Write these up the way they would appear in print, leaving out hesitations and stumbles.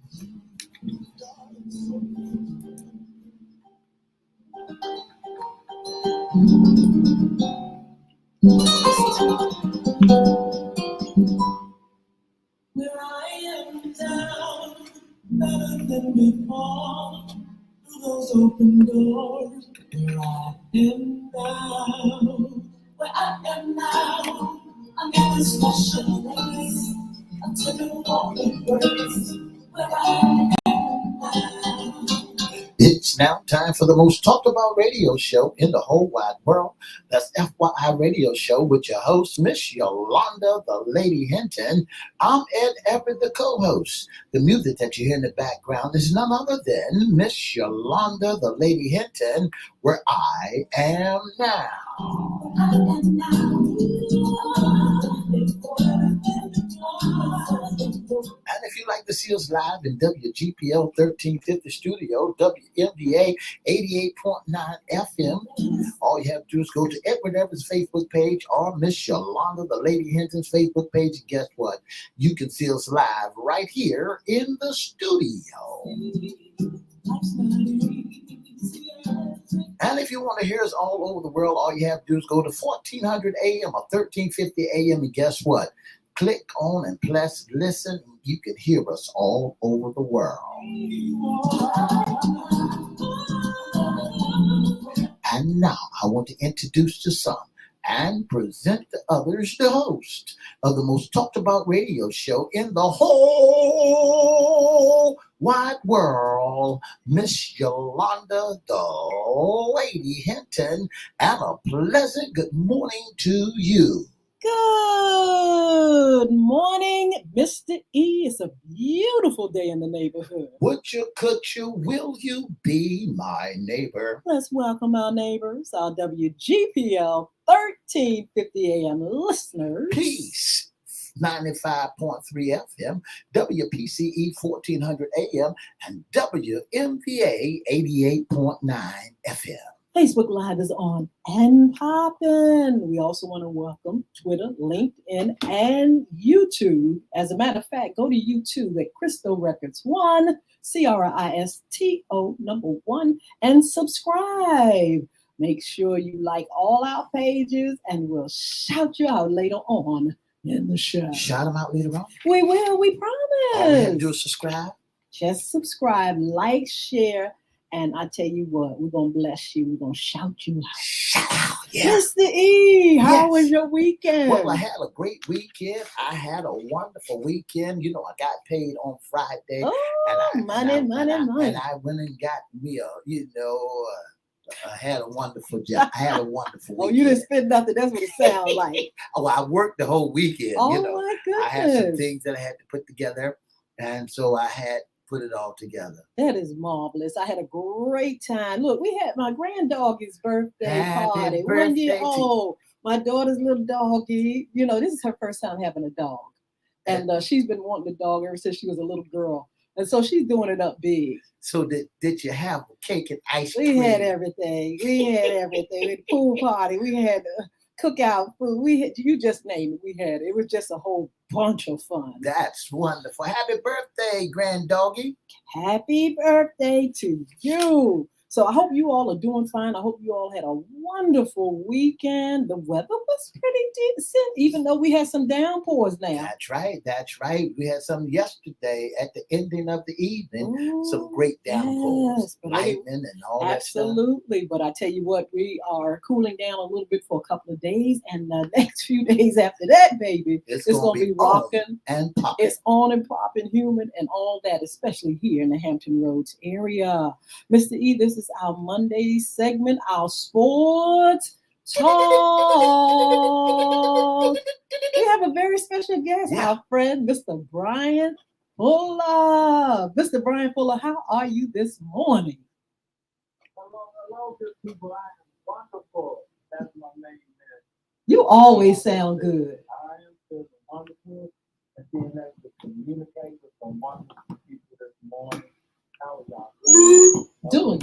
Where I am now, better than before, through those open doors. Where I am now, where I am now, I'm in a special place, until you walk in grace. Where I am now. It's now time for the most talked about radio show in the whole wide world. That's FYI Radio Show with your host, Miss Yolanda, the Lady Hinton. I'm Ed Everett, the co-host. The music that you hear in the background is none other than Miss Yolanda, the Lady Hinton, where I am now. And if you'd like to see us live in WGPL 1350 Studio, WMVA 88.9 FM, all you have to do is go to Edward Everett's Facebook page or Miss Yolanda, the Lady Hinton's Facebook page. And guess what? You can see us live right here in the studio. And if you want to hear us all over the world, all you have to do is go to 1400 AM or 1350 AM. And guess what? Click on and press listen. You can hear us all over the world. And now I want to introduce to some and present to others the host of the most talked about radio show in the whole wide world, Miss Yolanda, the Lady Hinton, and a pleasant good morning to you. Good morning, Mr. E. It's a beautiful day in the neighborhood. Would you, could you, will you be my neighbor? Let's welcome our neighbors, our WGPL 1350 AM listeners. Peace. 95.3 FM, WPCE 1400 AM, and WMVA 88.9 FM. Facebook Live is on and popping. We also want to welcome Twitter, LinkedIn, and YouTube. As a matter of fact, go to YouTube at Crystal Records 1, CRISTO 1, and subscribe. Make sure you like all our pages, and we'll shout you out later on in the show. Shout them out later on? We will, we promise. All you have to do is subscribe. Just subscribe, like, share. And I tell you what, we're going to bless you. We're going to shout you out. Shout out, yeah. Mr. E, how was your weekend? Well, I had a great weekend. I had a wonderful weekend. You know, I got paid on Friday. Oh, money. And I went and got me I had a wonderful job. I had a wonderful weekend. Oh, you didn't spend nothing. That's what it sounds like. I worked the whole weekend. Oh, you know. My goodness. I had some things that I had to put together. And so I had put it all together. That is marvelous. I had a great time. Look, we had my granddoggy's birthday party. 1 year old. My daughter's little doggy. You know, this is her first time having a dog. And she's been wanting a dog ever since she was a little girl. And so she's doing it up big. So did you have cake and ice cream? We had everything. We had the pool party. We had cookout food. You just name it. We had it. It was just a whole bunch of fun. That's wonderful. Happy birthday, grand doggy. Happy birthday to you. So I hope you all are doing fine. I hope you all had a wonderful weekend. The weather was pretty decent, even though we had some downpours now. That's right. We had some yesterday at the ending of the evening. Ooh, some great downpours, yes, lightning and all that stuff. Absolutely. But I tell you what, we are cooling down a little bit for a couple of days. And the next few days after that, baby, it's going to be rocking and popping. It's on and popping, humid and all that, especially here in the Hampton Roads area. Mr. E, this is our Monday segment, our sports talk. We have a very special guest, our friend, Mr. Brian Fuller. Mr. Brian Fuller, how are you this morning? Hello, good people. I am wonderful. That's my name, man. You always sound good. I am feeling wonderful. And being able to communicate with some wonderful people this morning. How y'all doing?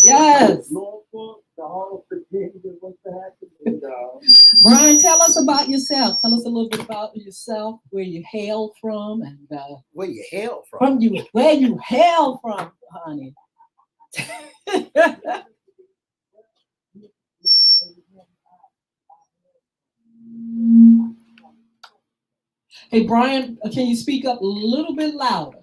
Yes. Brian, tell us about yourself. Tell us a little bit about yourself, where you hail from, and Where you hail from? where you hail from, honey. Hey, Brian, can you speak up a little bit louder?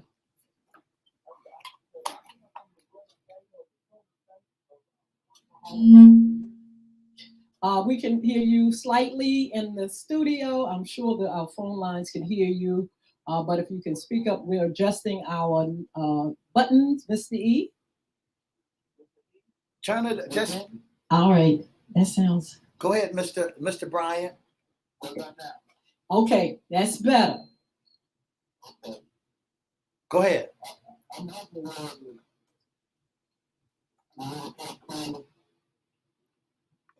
We can hear you slightly in the studio. I'm sure that our phone lines can hear you. But if you can speak up, we're adjusting our buttons, Mr. E. Turn it, just All right, that sounds go ahead, Mr. Bryant. okay. That's better. Go ahead.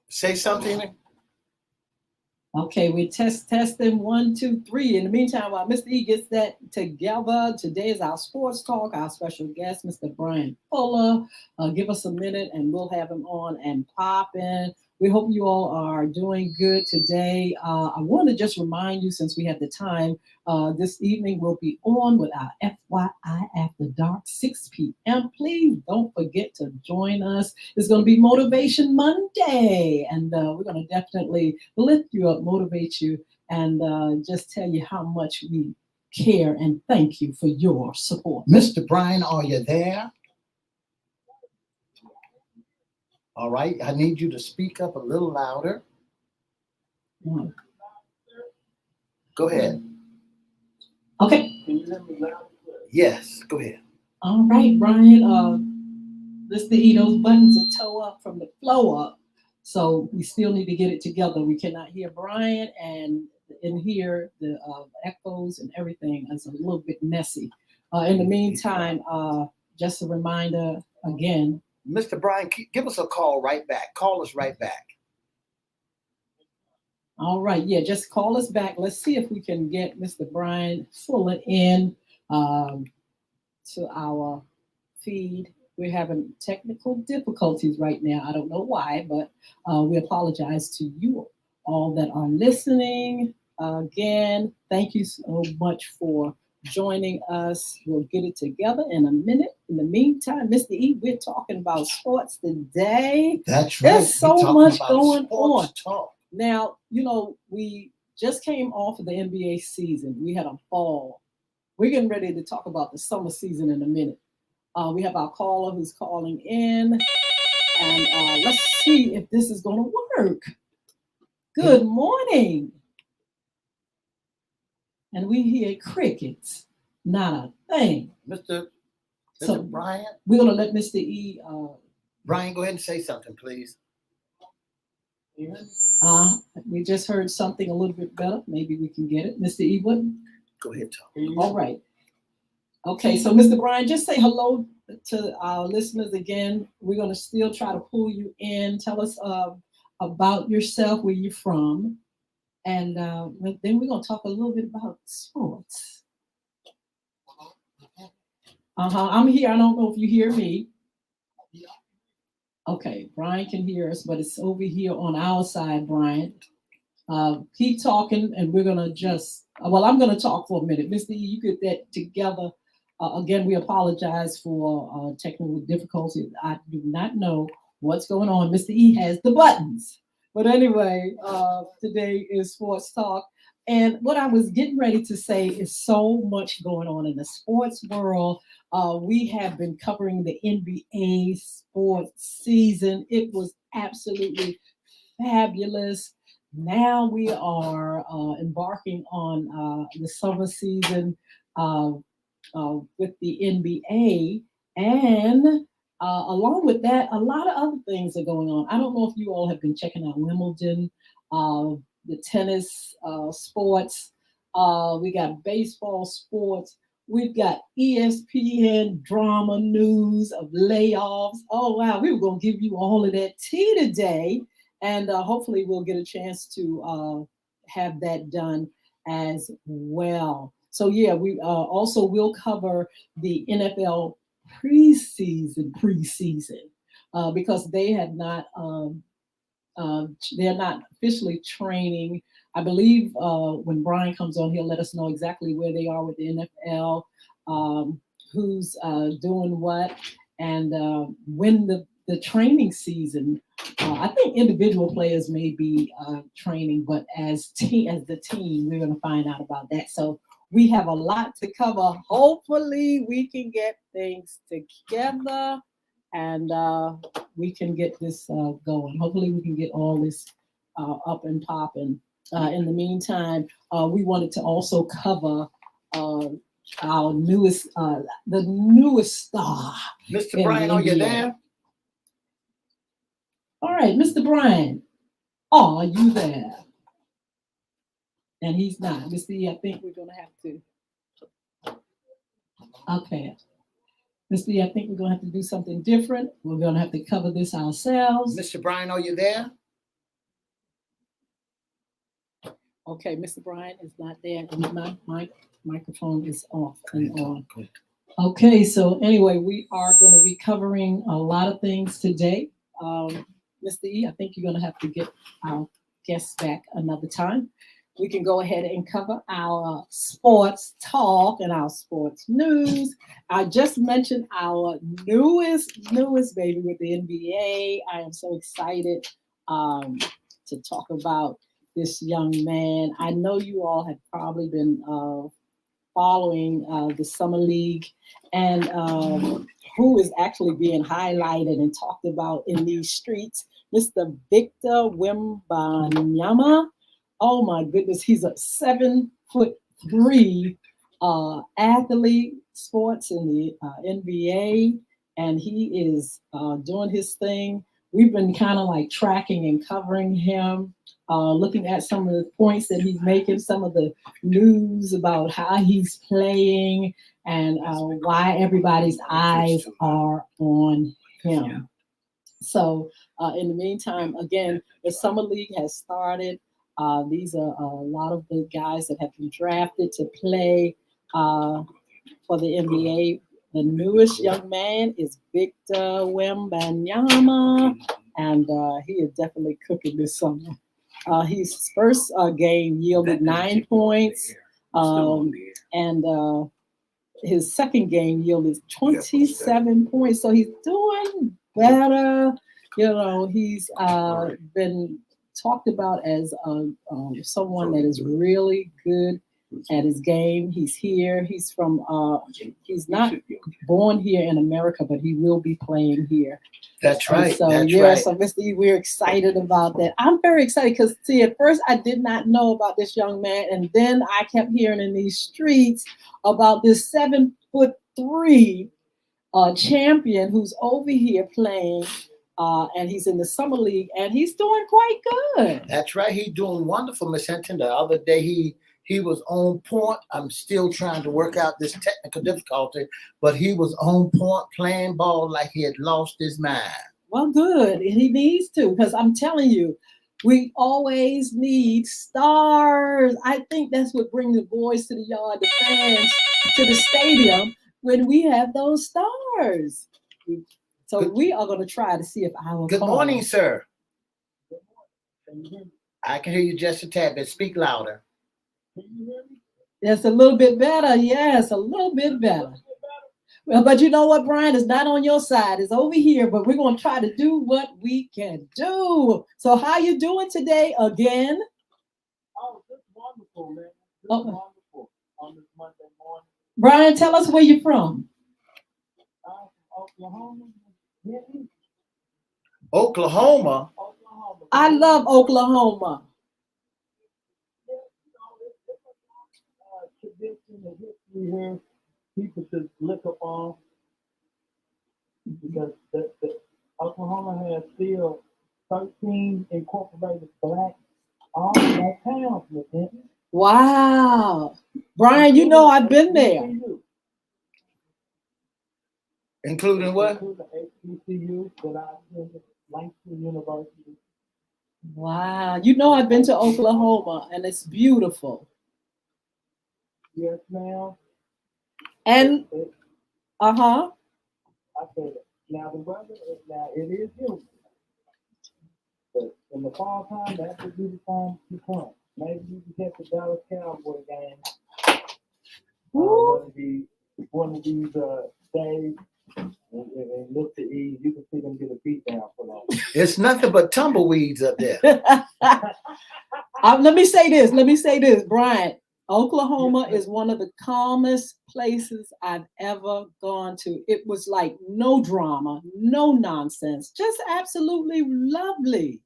Say something. Okay, we testing 1, 2, 3. In the meantime, while Mr. E gets that together, today is our sports talk. Our special guest, Mr. Brian Fuller. Give us a minute and we'll have him on and pop in. We hope you all are doing good today. I want to just remind you, since we have the time, this evening we'll be on with our FYI After Dark, 6 p.m. Please don't forget to join us. It's going to be Motivation Monday, and we're going to definitely lift you up, motivate you, and just tell you how much we care and thank you for your support. Mr. Brian, are you there? All right, I need you to speak up a little louder. Mm. Go ahead. Okay. Yes, go ahead. All right, Brian. Mr. E, those buttons are toe up from the flow up. So we still need to get it together. We cannot hear Brian and hear the echoes and everything. It's a little bit messy. In the meantime, just a reminder again. Mr. Brian, give us a call right back. Call us right back. All right, yeah, just call us back. Let's see if we can get Mr. Brian Fuller in to our feed. We're having technical difficulties right now. I don't know why, but we apologize to you all that are listening. Again, thank you so much for joining us. We'll get it together in a minute. In the meantime, Mr. E, we're talking about sports today. That's right. There's so much going on. Talk. Now, you know, we just came off of the NBA season. We had a fall. We're getting ready to talk about the summer season in a minute. We have our caller who's calling in, and let's see if this is going to work. Good morning. And we hear crickets, not a thing. Mr. So Brian? We're going to let Mr. E. Brian, go ahead and say something, please. We just heard something a little bit better. Maybe we can get it. Mr. E. Wood? Go ahead, talk. All right. Okay, so Mr. Brian, just say hello to our listeners again. We're going to still try to pull you in. Tell us about yourself, where you're from. And then we're going to talk a little bit about sports. I'm here. I don't know if you hear me. Okay, Brian can hear us, but it's over here on our side, Brian. Keep talking, and we're going to just, I'm going to talk for a minute. Mr. E, you get that together. Again, we apologize for technical difficulties. I do not know what's going on. Mr. E has the buttons. But anyway, today is Sports Talk. And what I was getting ready to say is so much going on in the sports world. We have been covering the NBA sports season. It was absolutely fabulous. Now we are embarking on the summer season with the NBA. And along with that, a lot of other things are going on. I don't know if you all have been checking out Wimbledon, the tennis sports. We got baseball sports. We've got ESPN drama news of layoffs. Oh, wow. We were going to give you all of that tea today. And hopefully we'll get a chance to have that done as well. So, yeah, we also will cover the NFL preseason because they had not, they're not officially training. I believe when Brian comes on, he'll let us know exactly where they are with the NFL, who's doing what, and when the training season. I think individual players may be training, but as the team, we're going to find out about that. So we have a lot to cover. Hopefully, we can get things together and we can get this going. Hopefully, we can get all this up and popping. In the meantime, we wanted to also cover our newest, the newest star. Mr. Brian, are you there? All right, Mr. Brian, are you there? And he's not. Mr. E, I think we're going to have to. Okay. Mr. E, I think we're going to have to do something different. We're going to have to cover this ourselves. Mr. Brian, are you there? Okay, Mr. Brian is not there. And my microphone is off and on. Okay, so anyway, we are going to be covering a lot of things today. Mr. E, I think you're going to have to get our guests back another time. We can go ahead and cover our sports talk and our sports news. I just mentioned our newest baby with the NBA. I am so excited to talk about this young man. I know you all have probably been following the Summer League and who is actually being highlighted and talked about in these streets, Mr. Victor Wembanyama. Oh my goodness, he's a 7'3" athlete, sports in the NBA, and he is doing his thing. We've been kind of like tracking and covering him, looking at some of the points that he's making, some of the news about how he's playing, and why everybody's eyes are on him. So in the meantime, again, the Summer League has started. These are a lot of the guys that have been drafted to play for the NBA. The newest young man is Victor Wembanyama, and he is definitely cooking this summer. His first game yielded 9 points, and his second game yielded 27 points. So he's doing better. You know, he's been talked about as someone that is really good at his game. He's here. He's from. He's not born here in America, but he will be playing here. That's right. So that's yeah, right. so Mr. E, we're excited about that. I'm very excited because see, at first I did not know about this young man, and then I kept hearing in these streets about this 7'3" champion who's over here playing. And he's in the Summer League, and he's doing quite good. That's right. He's doing wonderful, Miss Hinton. The other day he was on point. I'm still trying to work out this technical difficulty, but he was on point playing ball like he had lost his mind. Well, good. And he needs to, because I'm telling you, we always need stars. I think that's what brings the boys to the yard, the fans to the stadium, when we have those stars. So we are going to try to see if our Good morning, sir. I can hear you just a tad bit. Speak louder. It's a little bit better. Yes, a little bit better. Well, but you know what, Brian? It's not on your side. It's over here, but we're going to try to do what we can do. So how you doing today again? Oh, just wonderful, man. Just wonderful on this Monday morning. Brian, tell us where you're from. I'm from Oklahoma. Oklahoma. I love Oklahoma. Tradition and history here. People should look up on because the Oklahoma has still 13 incorporated black towns within it. Wow, Brian, you know I've been there. Including what? HBCU that I attended, Langston University. Wow, you know I've been to Oklahoma and it's beautiful. Yes, ma'am. And I said now the weather it is humid, but in the fall time that would be the time to come. maybe you can get the Dallas Cowboy game. Ooh. One of these days, and look to ease. You can see them get a beat down for long. It's nothing but tumbleweeds up there. Let me say this, Brian. Oklahoma is one of the calmest places I've ever gone to. It was like no drama, no nonsense, just absolutely lovely.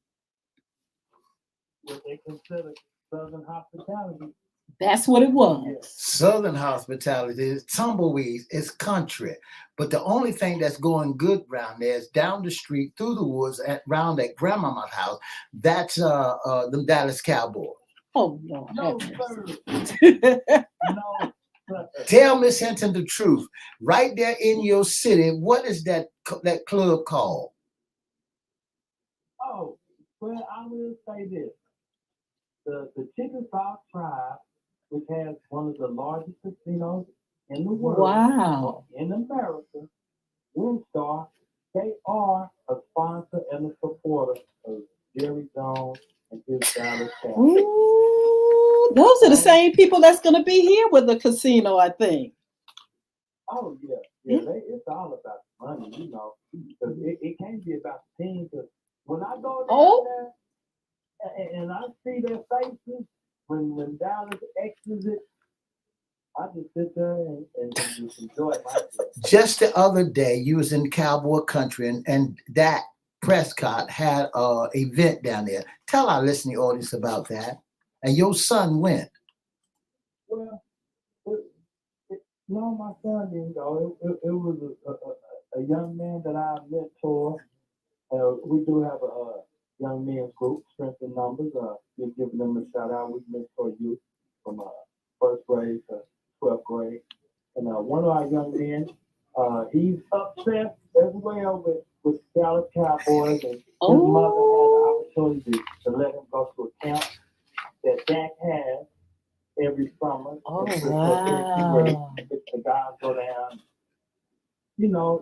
What they consider Southern hospitality. That's what it was. Yes. Southern hospitality is tumbleweeds. It's country. But the only thing that's going good around there is down the street, through the woods, around at grandmama's house. That's the Dallas Cowboys. Oh, no. No, sir. No. Tell Miss Hinton the truth. Right there in your city, what is that club called? Oh, well, I will say this. The Chickasaw tribe, which has one of the largest casinos in the world, Wow. in America, WinStar, they are a sponsor and a supporter of Jerry Jones and his Dallas Cowboys. Ooh, those are the same people that's going to be here with the casino, I think. Oh, yeah. It's all about money, because it can't be about the team. Because when I go down there and I see their faces, when Dallas exits it, I just sit there and just enjoy myself. Just the other day, you was in cowboy country, and Dak Prescott had an event down there. Tell our listening audience about that. And your son went. Well, no, my son didn't go. It was a young man that I mentor. We do have a young men's group, Strength in Numbers. Just giving them a shout out. We mentor youth from first grade to 12th grade. And one of our young men, he's upset as well with Dallas Cowboys. And his mother had the opportunity to let him go to a camp that Dak has every summer. Oh, wow. The guys go down.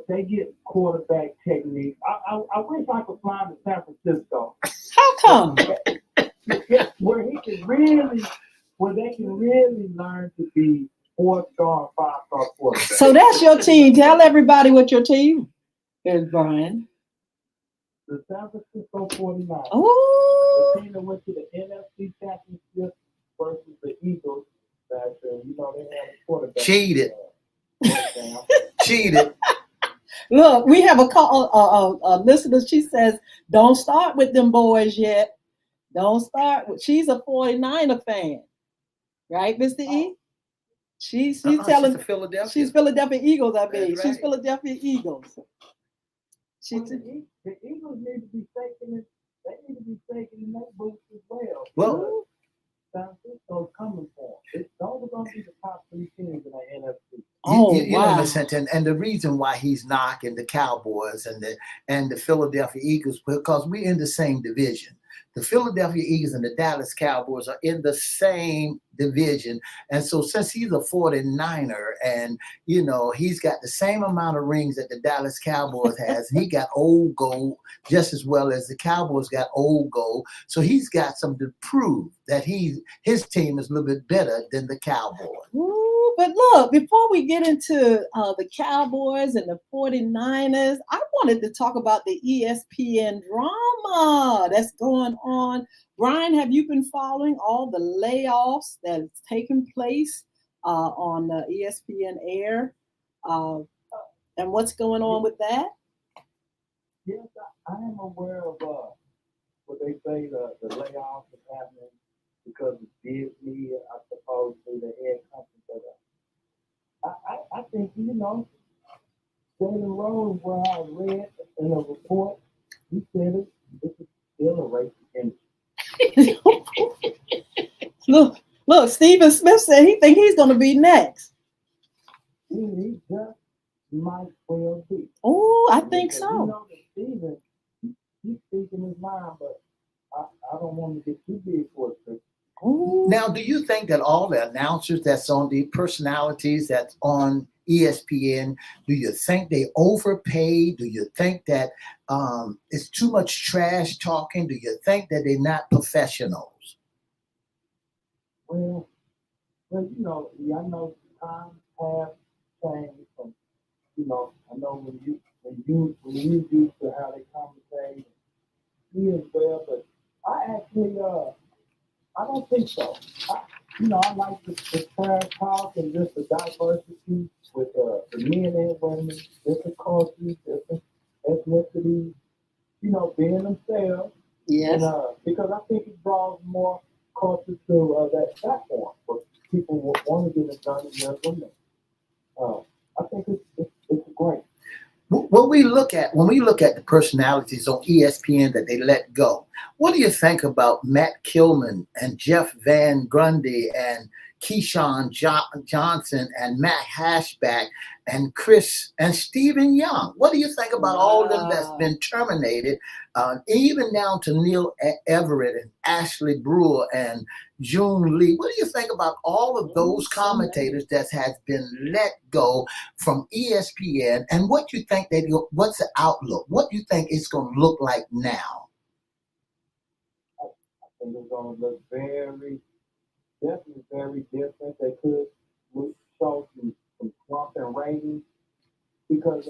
They get quarterback technique. I wish I could fly to San Francisco. How come? Where they can really learn to be 4-star and 5-star quarterbacks. So that's your team. Tell everybody what your team is, Brian. The San Francisco 49ers. Oh. The team that went to the NFC Championship versus the Eagles last year. They had a quarterback. Cheated. Cheated. Look, we have a listener. She says, "Don't start with them boys yet. Don't start with." She's a 49er fan, right, Mr. E? She's telling. She's Philadelphia Eagles. I mean, right. She's Philadelphia Eagles. The Eagles need to be taking it. They need to be taking in that boost as well. Well, San Francisco's coming for them. Those are going to be the top 3 teams in the NFC. You know, Miss Hinton, and the reason why he's knocking the Cowboys and the Philadelphia Eagles, because we're in the same division. The Philadelphia Eagles and the Dallas Cowboys are in the same division. And so since he's a 49er and, he's got the same amount of rings that the Dallas Cowboys has, and he got old gold just as well as the Cowboys got old gold. So he's got something to prove that his team is a little bit better than the Cowboys. Ooh, but look, before we get into the Cowboys and the 49ers, I wanted to talk about the ESPN drama that's going on. Brian, have you been following all the layoffs that's taken place on ESPN Air? And what's going on with that? Yes, I am aware of what they say the layoffs is happening because of Disney, I suppose, through the head company. But I think, Jalen Rose, where I read in a report, he said this is still a racist industry. Look, Stephen Smith said he think he's going to be next. He just might well be. Oh, I think so. That Stephen, he's speaking his mind, but I don't want to get too big for it. Now, do you think that all the announcers that's on the personalities that's on ESPN, do you think they overpay? Do you think that it's too much trash talking? Do you think that they're not professionals? Well, you know, I know times have changed. From, you know, I know when you used to how they conversate, me as well. But I don't think so. I like the trash talk and just the diversity with the men and women, different cultures, different ethnicities. You know, being themselves. Yes. And because I think it draws more culture to that platform, but people will want to get it done in their women. I think it's great. When we look at the personalities on ESPN that they let go, what do you think about Matt Kilman and Jeff Van Gundy and Johnson and Matt Hashback and Chris and Stephen Young? What do you think about all of them that's been terminated, even down to Neil Everett and Ashley Brewer and June Lee? What do you think about all of those commentators that has been let go from ESPN, and what you think what's the outlook? What do you think it's going to look like now? I think it's going to look definitely very different. They could show some slump in ratings because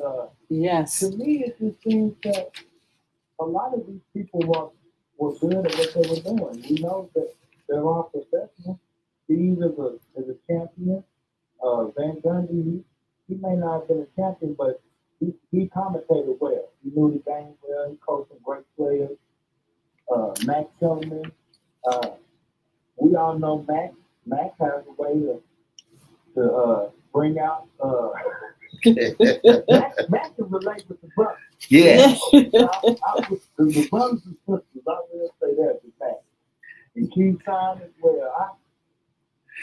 Yes. to me it just seems that a lot of these people were good at what they were doing. We know that they're all professionals. Steve is a champion. Van Gundy, he may not have been a champion, but he commentated well. He knew the game well. He coached some great players. Max Kellerman. We all know Max. Max has a way to bring out. Max can relate with the brothers. Yeah. The brothers and sisters, I will say that with Max. And Keyshawn as well.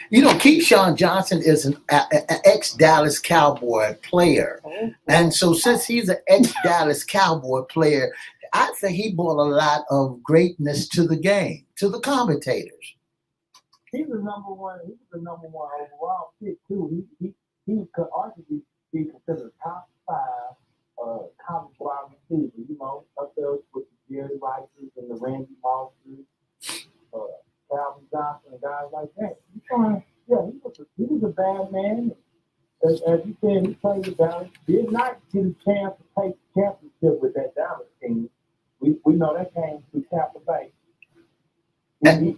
You know, Keyshawn Johnson is an ex-Dallas Cowboy player. And so since he's an ex-Dallas Cowboy player, I think he brought a lot of greatness to the game, to the commentators. He was the number one overall pick too. He could arguably be considered top 5 college wide receiver. You know, up there with the Jerry Rices and the Randy Mosses, Calvin Johnson, and guys like that. He was a bad man. As you said, he played with Dallas. Did not get a chance to take the championship with that Dallas team. We know that came through Tampa Bay.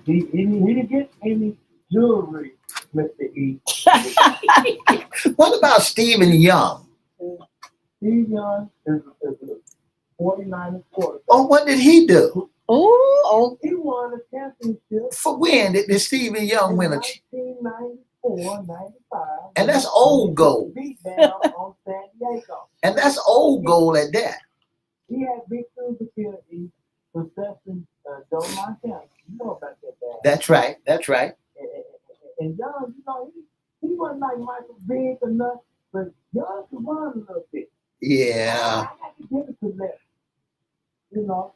He didn't get any jewelry, Mr. E. What about Stephen Young? Steve Young is a 49ers quarterback. Oh, what did he do? Oh, he won a championship. For when did Stephen Young win a 1994, 95. And that's old gold. Beat down on San Diego. And that's old gold at that. He had big facility possessing Joe Montana. You know about that guy. That's right. And Young, you know, he wasn't like Michael Big or nothing, but Young could run a little bit. Yeah. I got to give it to that. You know.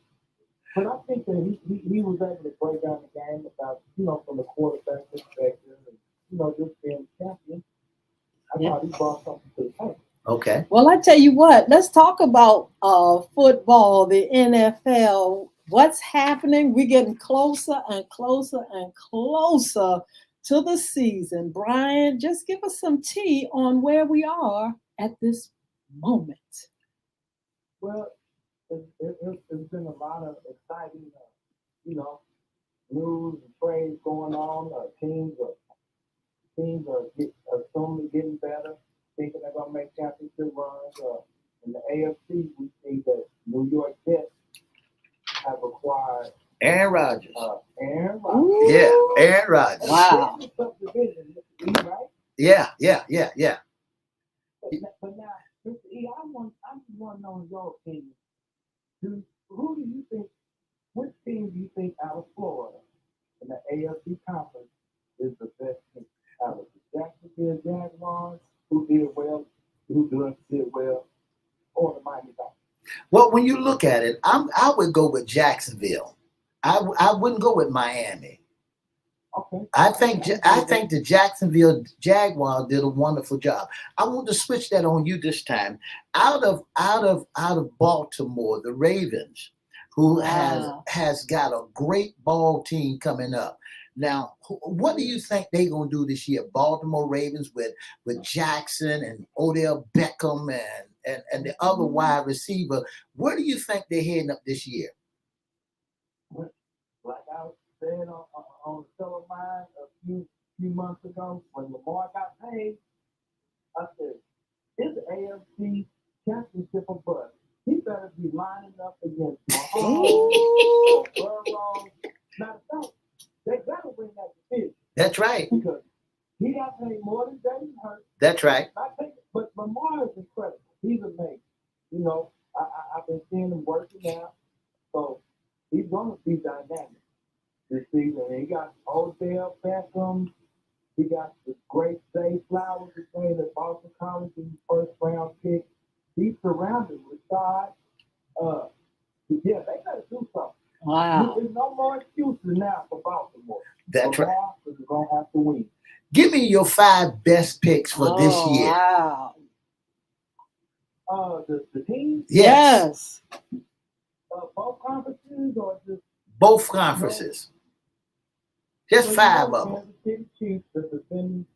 But I think that he was able to break down the game about, you know, from the quarterback perspective and, you know, just being champion. I thought he brought something to the table. Okay. Well, I tell you what, let's talk about football, the NFL. What's happening? We're getting closer and closer and closer to the season. Brian, just give us some tea on where we are at this moment. Well, it's been a lot of exciting, you know, news and trades going on. Teams are assuming getting better, thinking they're going to make championship runs. In the AFC, we see that New York Jets have acquired Aaron Rodgers. Aaron Rodgers. Yeah, Aaron Rodgers. Wow. Subdivision, Mr. E, right? Yeah. But now, Mr. E, I just want to know your opinion. Who do you think, which team do you think out of Florida in the AFC conference is the best team? Out of the Jacksonville Jaguars, who did well, or the Miami Dolphins? Well, when you look at it, I would go with Jacksonville. I wouldn't go with Miami. Okay. I think the Jacksonville Jaguars did a wonderful job. I want to switch that on you this time. Out of Baltimore, the Ravens, who has got a great ball team coming up. Now, what do you think they're gonna do this year? Baltimore Ravens with Jackson and Odell Beckham and the other wide receiver. Where do you think they're heading up this year? Like I said on the show of mine a few months ago, when Lamar got paid, I said, it's AFC championship of bust. He better be lining up against Mahomes, Burrow. Matter of fact, they gotta win that division. That's right. Because he got paid more than Jalen Hurts. That's right. But Lamar is incredible. He's amazing. You know, I've been seeing him working out, so he's gonna be dynamic this season. And he got Odell Beckham. He got the great Zay Flowers, who played at Boston College in the first round pick. He's surrounded with size. Yeah, they gotta do something. Wow. There's no more excuses now for Baltimore. That's right. They're gonna have to win. Give me your 5 best picks for this year. Wow. The team? Yes. Both conferences or just both conferences? Just 5 of them. Kansas City Chiefs, the defending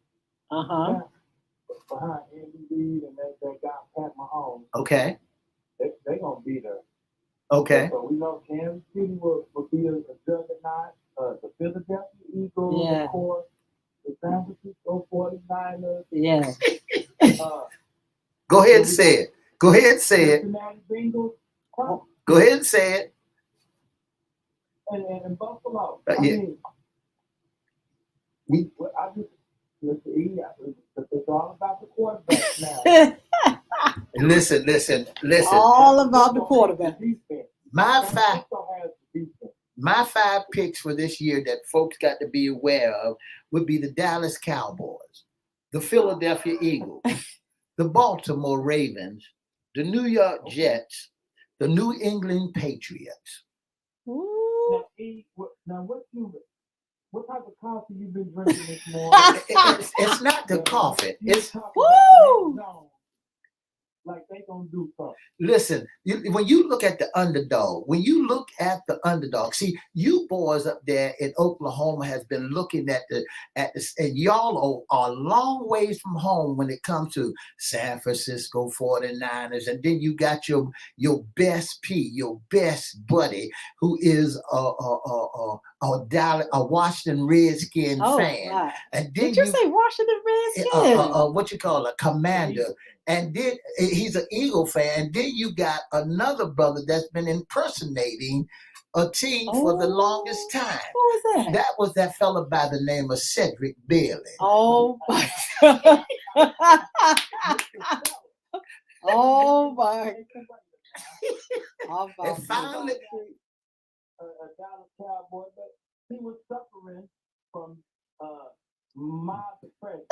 behind Andy Reid and they got Pat Mahomes. Okay. They're gonna be there. Okay. So we know Kansas City will be a juggernaut. The Philadelphia Eagles, of course. The San Francisco 49ers. Yeah. Go ahead and say it. Go ahead and say it. Cincinnati Bengals. Go ahead and say it. And Buffalo. Yeah. I mean, it's all about the quarterback now. Listen. All about the quarterback. My 5 picks for this year that folks got to be aware of would be the Dallas Cowboys, the Philadelphia Eagles, the Baltimore Ravens, the New York Jets, the New England Patriots. Ooh. Now what type of coffee you been drinking this morning? It's not the coffee. It's woo. Like they gonna do something. Listen, when you look at the underdog, see, you boys up there in Oklahoma has been looking at the and y'all are a long ways from home when it comes to San Francisco 49ers, and then you got your best your best buddy, who is a Washington Redskin fan. Wow. And then did you say Washington Redskins? What you call a commander. And then he's an Eagle fan. And then you got another brother that's been impersonating a team for the longest time. Who was that? That was that fella by the name of Cedric Bailey. Oh my God. Oh my God. And finally, a Dallas Cowboy, but he was suffering from mild depression.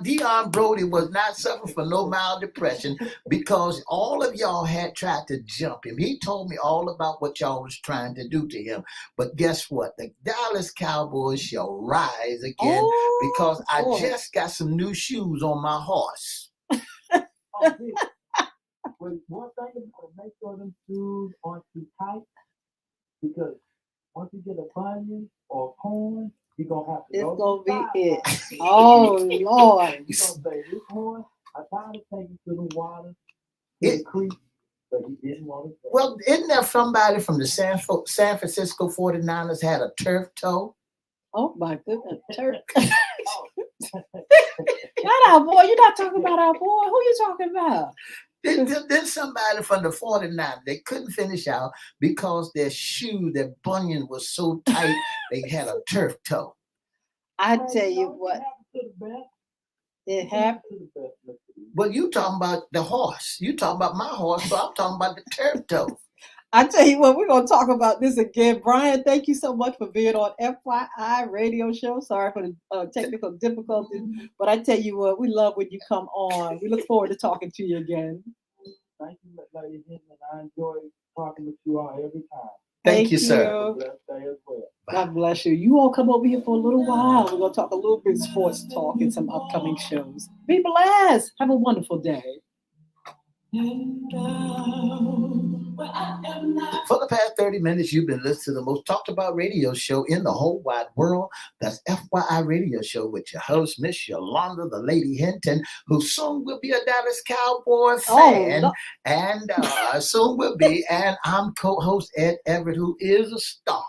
Dion Brody was not suffering from no mild depression because all of y'all had tried to jump him. He told me all about what y'all was trying to do to him. But guess what? The Dallas Cowboys shall rise again because I just got some new shoes on my horse. But one thing about make sure them shoes aren't too tight, because once you get a bunion or corn, you're going to have to It's going to be it. Oh, Lord. You're going to say, this horn, I tried to take it to the water, to the creek, but he didn't want to. Well, isn't there somebody from the San Francisco 49ers had a turf toe? Oh, my goodness. Turf. Not our boy. You're not talking about our boy. Who you talking about? Then somebody from the 49ers, they couldn't finish out because their bunion was so tight, they had a turf toe. I tell you what. It happened to the best. Well, you talking about the horse. You talking about my horse, so I'm talking about the turf toe. I tell you what, we're going to talk about this again. Brian, thank you so much for being on FYI radio show. Sorry for the technical difficulties, but I tell you what, we love when you come on. We look forward to talking to you again. Thank you, Lady Hinton. I enjoy talking with you all every time. Thank you, sir. Have a blessed day as well. God bless you. You all come over here for a little while. We're going to talk a little bit sports talk and some upcoming shows. Be blessed. Have a wonderful day. And now where I am now. For the past 30 minutes, you've been listening to the most talked about radio show in the whole wide world. That's FYI Radio Show with your host, Miss Yolanda, the Lady Hinton, who soon will be a Dallas Cowboy fan. no. And soon will be. And I'm co-host Ed Everett, who is a star.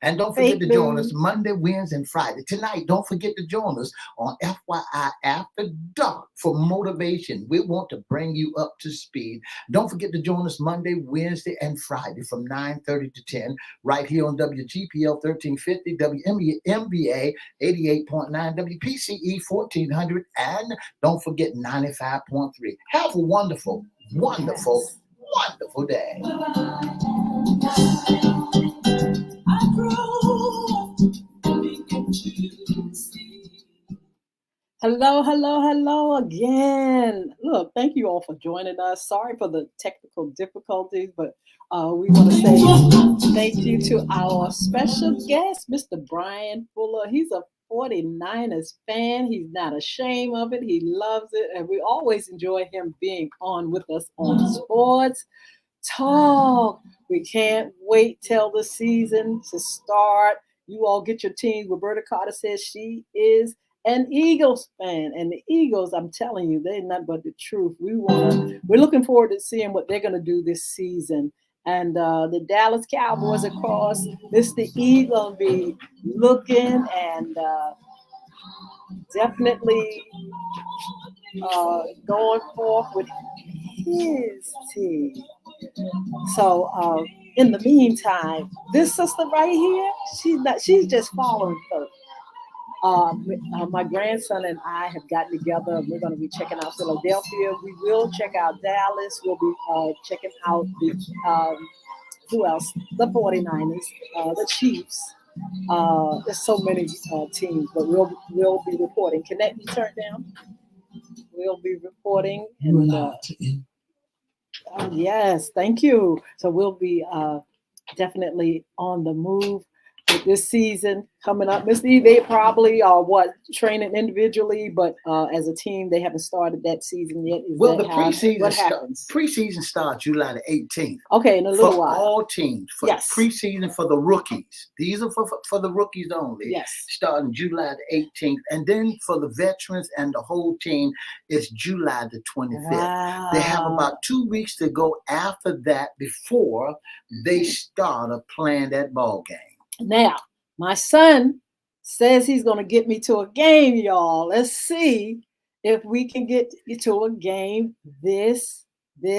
And don't forget to join us Monday, Wednesday, and Friday. Tonight, don't forget to join us on FYI After Dark for motivation. We want to bring you up to speed. Don't forget to join us Monday, Wednesday, and Friday from 9:30 to 10 right here on WGPL 1350, WMBA 88.9, WPCE 1400, and don't forget 95.3. Have a wonderful, wonderful, wonderful day. Hello again. Look, thank you all for joining us. Sorry for the technical difficulties, but we want to say thank you to our special guest, Mr. Brian Fuller. He's a 49ers fan. He's not ashamed of it. He loves it. And we always enjoy him being on with us on Sports Talk. We can't wait till the season to start. You all get your teams. Roberta Carter says she is an Eagles fan, and the Eagles, I'm telling you, they're nothing but the truth. We're looking forward to seeing what they're going to do this season. And the Dallas Cowboys, of course, Mr. E going to be looking and definitely going forth with his team. So in the meantime, this sister right here, she's just following folks. My grandson and I have gotten together. We're going to be checking out Philadelphia. We will check out Dallas. We'll be checking out the who else? The 49ers, the Chiefs. There's so many teams, but we'll be reporting. Can that be turned down? We'll be reporting. And, yes, thank you. So we'll be definitely on the move with this season coming up. Mr. E, they probably are training individually, but as a team, they haven't started that season yet. Well, the preseason starts July the 18th. Okay, in a little for while. All teams. For preseason for the rookies. These are for the rookies only. Yes. Starting July the 18th. And then for the veterans and the whole team, it's July the 25th. Wow. They have about 2 weeks to go after that before they start playing that ball game. Now, my son says he's going to get me to a game, y'all. Let's see if we can get to a game this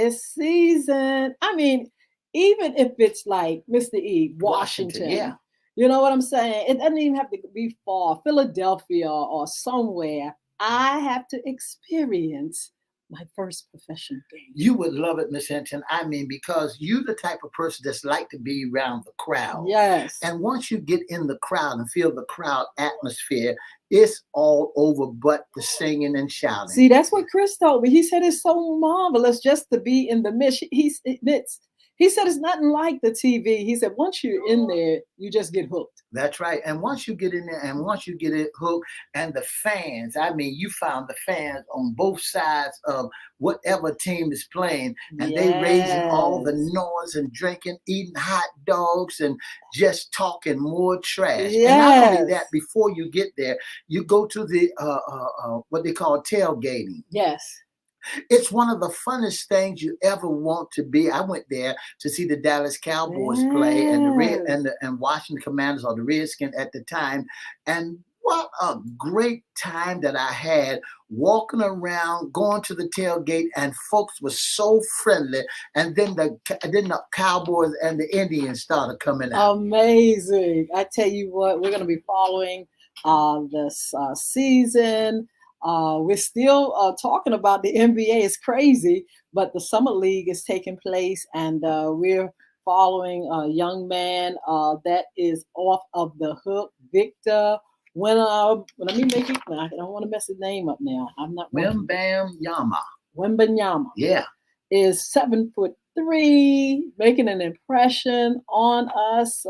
season. I mean, even if it's like Mr. E, Washington. Yeah. You know what I'm saying? It doesn't even have to be far, Philadelphia or somewhere. I have to experience my first professional game. You would love it, Miss Hinton. I mean, because you're the type of person that's like to be around the crowd. Yes. And once you get in the crowd and feel the crowd atmosphere, it's all over but the singing and shouting. See, that's what Chris told me. He said it's so marvelous just to be in the midst. He said it's nothing like the TV. He said once you're in there, you just get hooked. That's right. And once you get in there and once you get it hooked, and the fans, I mean, you found the fans on both sides of whatever team is playing, and they raising all the noise and drinking, eating hot dogs and just talking more trash. Yes. And not only that, before you get there, you go to the what they call tailgating. Yes. It's one of the funnest things you ever want to be. I went there to see the Dallas Cowboys play and Washington Commanders, or the Redskins at the time. And what a great time that I had walking around, going to the tailgate, and folks were so friendly. And then the Cowboys and the Indians started coming out. Amazing. I tell you what, we're going to be following this season. We're still talking about the NBA. It's crazy, but the Summer League is taking place, and we're following a young man that is off of the hook, Victor. Let me make it. I don't want to mess his name up now. I'm not. Wembanyama. Yeah, is 7'3", making an impression on us.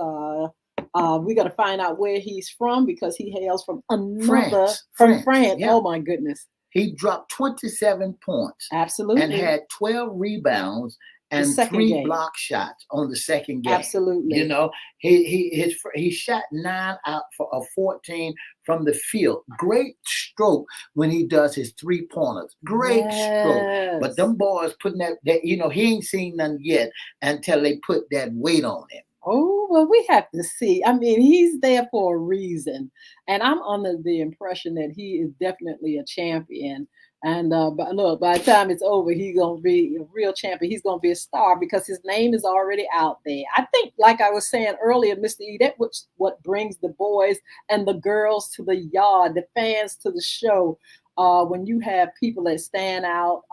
We got to find out where he's from because he hails from France. Yeah. Oh my goodness. He dropped 27 points. Absolutely. And had 12 rebounds and second 3 game. block shots on the second game. Absolutely. You know, he shot 9 out of 14 from the field. Great stroke when he does his 3-pointers. Great stroke. But them boys putting that, you know, he ain't seen none yet until they put that weight on him. Oh, well, we have to see. I mean, he's there for a reason. And I'm under the impression that he is definitely a champion. And but look, by the time it's over, he's gonna be a real champion. He's gonna be a star because his name is already out there. I think, like I was saying earlier, Mr. E, that was what brings the boys and the girls to the yard, the fans to the show. When you have people that stand out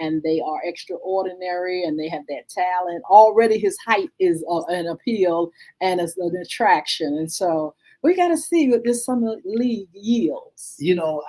and they are extraordinary and they have that talent, already his height is an appeal and it's an attraction. And so we got to see what this summer league yields. You know,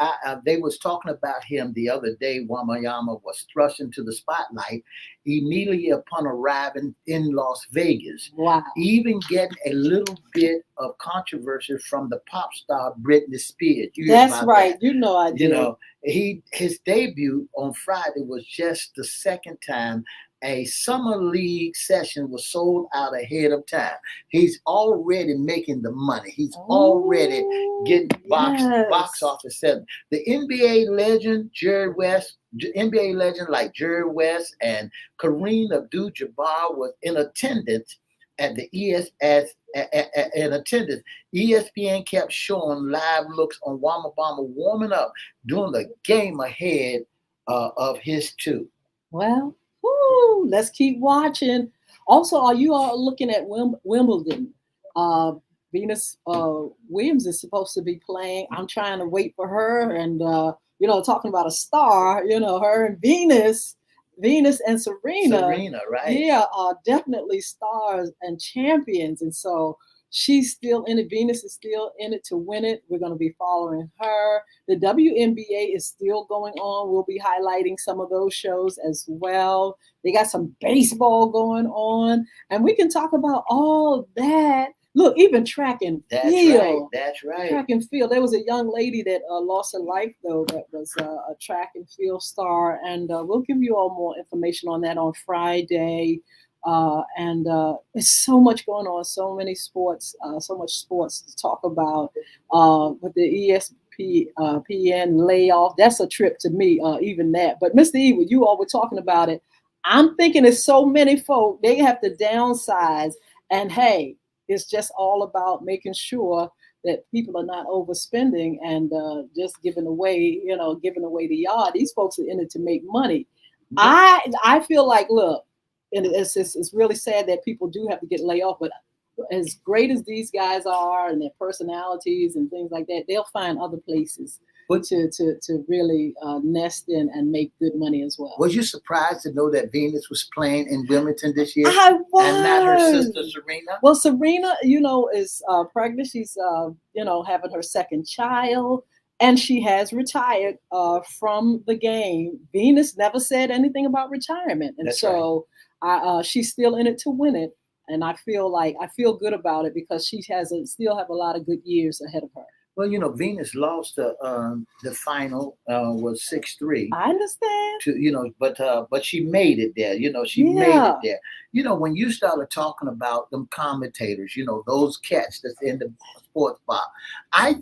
they was talking about him the other day. Wamayama was thrust into the spotlight immediately upon arriving in Las Vegas. Wow. Even getting a little bit of controversy from the pop star Britney Spears. That's right. That. You know I did. You know, his debut on Friday was just the second time a summer league session was sold out ahead of time. He's already making the money. He's already getting box office selling. The NBA legend Jerry West, NBA legend like Jerry West and Kareem Abdul-Jabbar was in attendance at the ESPN kept showing live looks on Wamabama warming up during the game ahead of his two. Well, let's keep watching. Also, are you all looking at Wimbledon? Venus Williams is supposed to be playing. I'm trying to wait for her. And, you know, talking about a star, you know, her and Venus and Serena. Serena, right. Yeah, are definitely stars and champions. And so she's still in it. Venus is still in it to win it. We're going to be following her. The WNBA is still going on. We'll be highlighting some of those shows as well. They got some baseball going on. And we can talk about all that. Look, even track and field. That's right. Track and field. There was a young lady that lost her life, though, that was a track and field star. And we'll give you all more information on that on Friday. And there's so much going on, so many sports, so much sports to talk about. With the ESPN layoff, that's a trip to me, even that. But Mr. E, when you all were talking about it, I'm thinking there's so many folk, they have to downsize. And hey, it's just all about making sure that people are not overspending and just giving away the yard. These folks are in it to make money. Mm-hmm. I feel like, look, and it's really sad that people do have to get laid off, but as great as these guys are and their personalities and things like that, they'll find other places to really nest in and make good money as well. Was you surprised to know that Venus was playing in Wimbledon this year? I was. And not her sister Serena? Well, Serena, you know, is pregnant. She's, having her second child. And she has retired from the game. Venus never said anything about retirement. And That's so she's still in it to win it. And I feel good about it because she still have a lot of good years ahead of her. Well, you know, Venus lost the final was 6-3. I understand. But she made it there. You know, she made it there. You know, when you started talking about them commentators, you know, those cats that's in the sports bar, I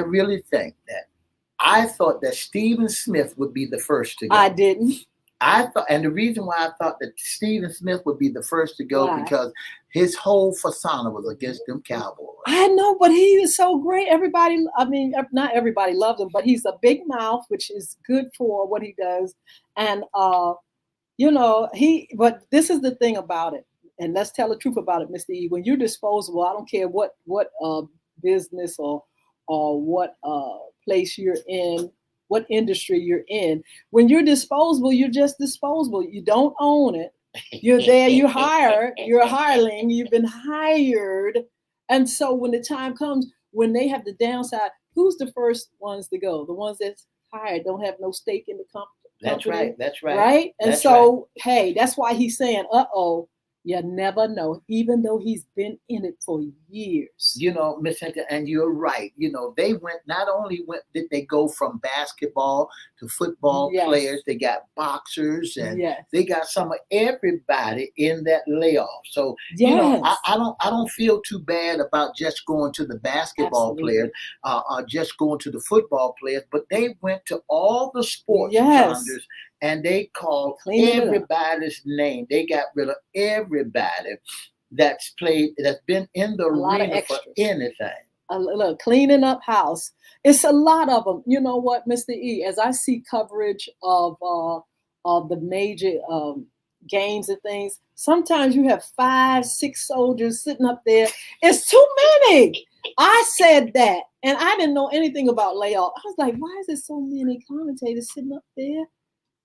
really think that I thought that Stephen Smith would be the first to go. I didn't. I thought, and the reason why I thought that Stephen Smith would be the first to go because his whole persona was against them Cowboys. I know, but he was so great. Not everybody loved him, but he's a big mouth, which is good for what he does. And but this is the thing about it, and let's tell the truth about it, Mr. E. When you're disposable, I don't care what business or what place you're in, what industry you're in. When you're disposable, you're just disposable. You don't own it. You're there, you're hired, you're a hireling, you've been hired. And so when the time comes, when they have the downside, who's the first ones to go? The ones that's hired don't have no stake in the company. That's right. Right? And hey, that's why he's saying, You never know, even though he's been in it for years. You know, Miss Hinton, and you're right. You know, they went, not only did they go from basketball to football Yes. players, they got boxers, and Yes. they got some of everybody in that layoff. So, Yes. you know, I don't feel too bad about just going to the basketball Absolutely. players, just going to the football players, but they went to all the sports Yes. calendars and they called Cleaning it up. everybody's name. They got rid of everybody that's been in the A lot of arena for extras. anything. Look, cleaning up house. It's a lot of them. You know what, Mr. E? As I see coverage of the major games and things, sometimes you have 5, 6 soldiers sitting up there. It's too many. I said that, and I didn't know anything about layoff. I was like, why is there so many commentators sitting up there?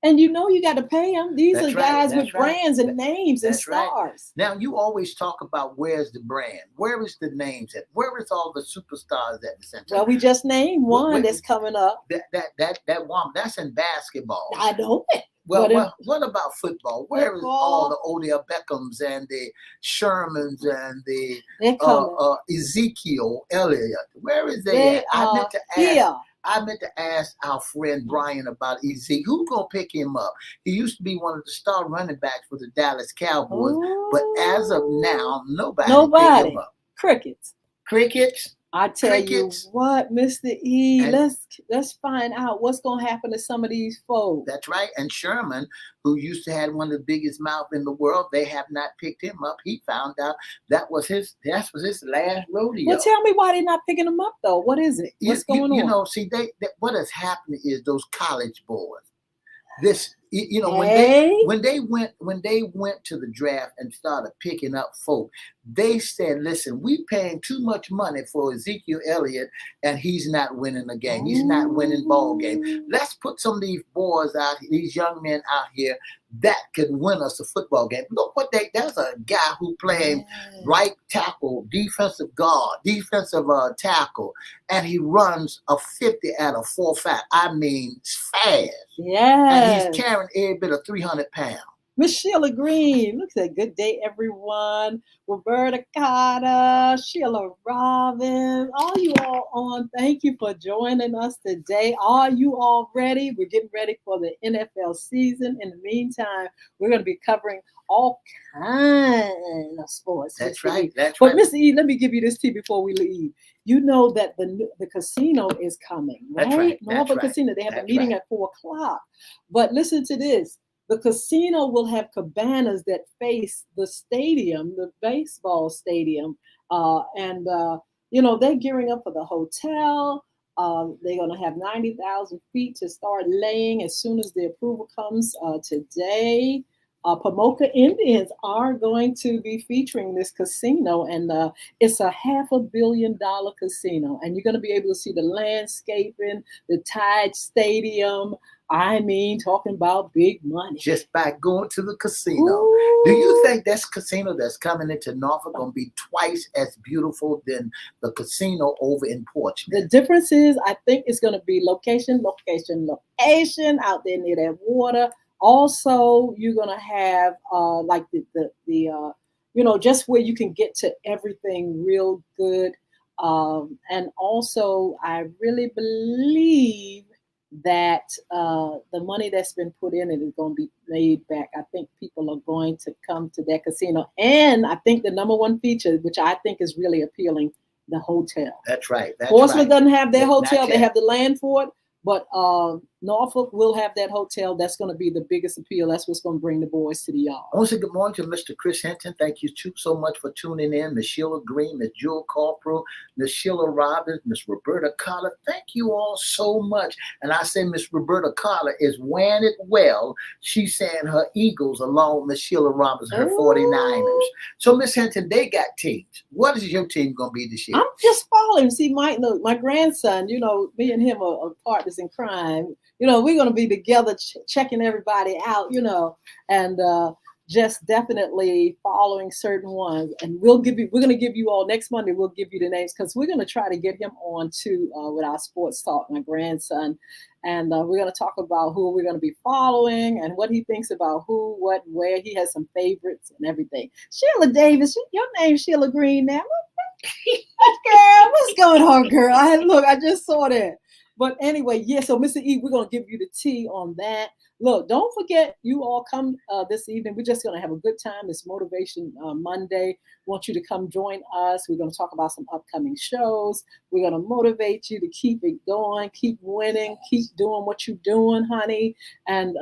And you know you got to pay them. These That's are right, guys that's with right. brands and names and That's right. stars. Now you always talk about where's the brand, where is the names at, where is all the superstars at the center? Well, we just named one What- that's coming up. That woman, that's in basketball. I know it. Well, But well, what about football? Where is all the Odell Beckhams and the Shermans and the They're coming. Ezekiel Elliott? Where is they They at? I are meant to ask. here. I meant to ask our friend Brian about Ezekiel. Who's gonna pick him up? He used to be one of the star running backs for the Dallas Cowboys, but as of now, nobody picked him up. Crickets. Crickets. I tell Crickets. you what, Mr. E, And- let's find out what's gonna happen to some of these folks. That's right. And Sherman, who used to have one of the biggest mouth in the world, they have not picked him up. He found out that was his last rodeo. Well, tell me why they're not picking them up though. What is it? What's going on? You know, see, what has happened is those college boys. This, you know, when they went to the draft and started picking up folk, they said, "Listen, we paying too much money for Ezekiel Elliott, and he's not winning a game. He's not winning ball game. Let's put some of these boys out, these young men out here that could win us a football game." Look what there's a guy who playing right tackle, defensive guard, defensive tackle, and he runs a 50 at a 4.5. I mean, fast. Yes. And he's carrying every bit of 300 pounds. Miss Sheila Green, look at that. Good day, everyone. Roberta Carter, Sheila Robbins, all you all on. Thank you for joining us today. Are you all ready? We're getting ready for the NFL season. In the meantime, we're going to be covering all kinds of sports. That's right. But Mr. E, let me give you this tea before we leave. You know that the casino is coming, right? That's right. Norfolk Casino. They have a meeting at 4:00. But listen to this. The casino will have cabanas that face the stadium, the baseball stadium. You know, they're gearing up for the hotel. They're going to have 90,000 feet to start laying as soon as the approval comes today. Pamoka Indians are going to be featuring this casino, and it's a $500 million casino. And you're going to be able to see the landscaping, the Tide Stadium. I mean, talking about big money. Just by going to the casino. Ooh. Do you think this casino that's coming into Norfolk going to be twice as beautiful than the casino over in Portsmouth? The difference is, I think it's going to be location out there near that water. Also, you're going to have like the you know, just where you can get to everything real good. And also, I really believe that the money that's been put in it is going to be made back. I think people are going to come to that casino. And I think the number one feature, which I think is really appealing, the hotel. That's right. Portsmouth doesn't have their Yeah, hotel. not They yet. have the land for it. But Norfolk will have that hotel. That's going to be the biggest appeal. That's what's going to bring the boys to the yard. I want to say good morning to Mr. Chris Hinton. Thank you so much for tuning in. Miss Sheila Green, Miss Jewel Corporal, Miss Sheila Robbins, Miss Roberta Carter. Thank you all so much. And I say Miss Roberta Carter is wearing it well. She's saying her Eagles along with Miss Sheila Robbins, her 49ers. So Miss Hinton, they got teams. What is your team going to be this year? I'm just following. See, my grandson, you know, me and him are partners in crime. You know, we're going to be together checking everybody out, you know. And just definitely following certain ones. And we're going to give you all next Monday, we'll give you the names because we're going to try to get him on too with our sports talk, my grandson. And we're going to talk about who we're going to be following and what he thinks about who, what, where. He has some favorites and everything. Sheila Davis, your name's Sheila Green now. Girl, what's going on, girl? I just saw that. But anyway, yeah, so Mr. E, we're going to give you the tea on that. Look, don't forget, you all come this evening. We're just going to have a good time. It's Motivation Monday. Want you to come join us. We're going to talk about some upcoming shows. We're going to motivate you to keep it going, keep winning, keep doing what you're doing, honey. And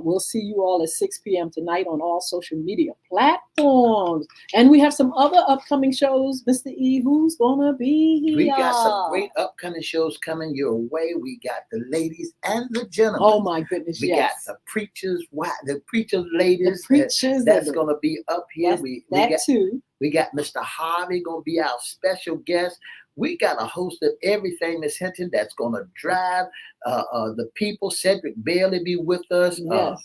we'll see you all at 6 p.m. tonight on all social media platforms. And we have some other upcoming shows. Mr. E, who's going to be here? We got some great upcoming shows coming your way. We got the ladies and the gentlemen. Oh, my goodness, we yes. got the preachers, the preachers ladies. The preachers. That's going to be up here. We got Mr. Harvey going to be our special guest. We got a host of everything, Miss Hinton, that's going to drive the people. Cedric Bailey be with us. Yes.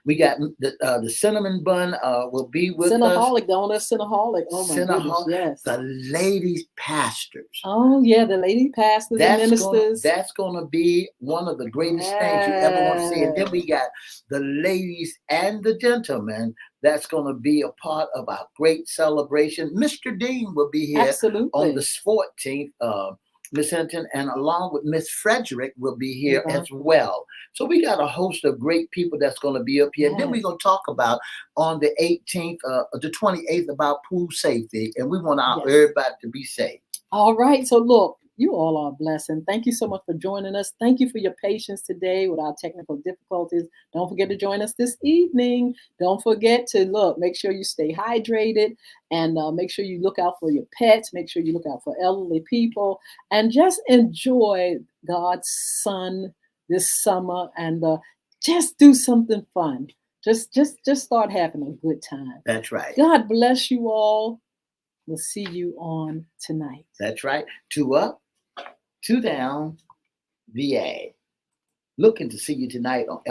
We got the cinnamon bun will be with us. Cinnaholic, the owner of Cinnaholic. Oh my goodness, yes. The ladies pastors. Oh yeah, the lady pastors and ministers. That's gonna be one of the greatest things you ever want to see. And then we got the ladies and the gentlemen. That's gonna be a part of our great celebration. Mr. Dean will be here on the 14th. Miss Hinton, and along with Miss Frederick will be here as well. So we got a host of great people that's going to be up here. Yes. And then we're going to talk about on the 18th, the 28th about pool safety. And we want everybody to be safe. All right. So look, you all are a blessing. Thank you so much for joining us. Thank you for your patience today with our technical difficulties. Don't forget to join us this evening. Don't forget to make sure you stay hydrated and make sure you look out for your pets. Make sure you look out for elderly people and just enjoy God's sun this summer and just do something fun. Just start having a good time. That's right. God bless you all. We'll see you on tonight. That's right. 2 up, 2 down, VA. Looking to see you tonight on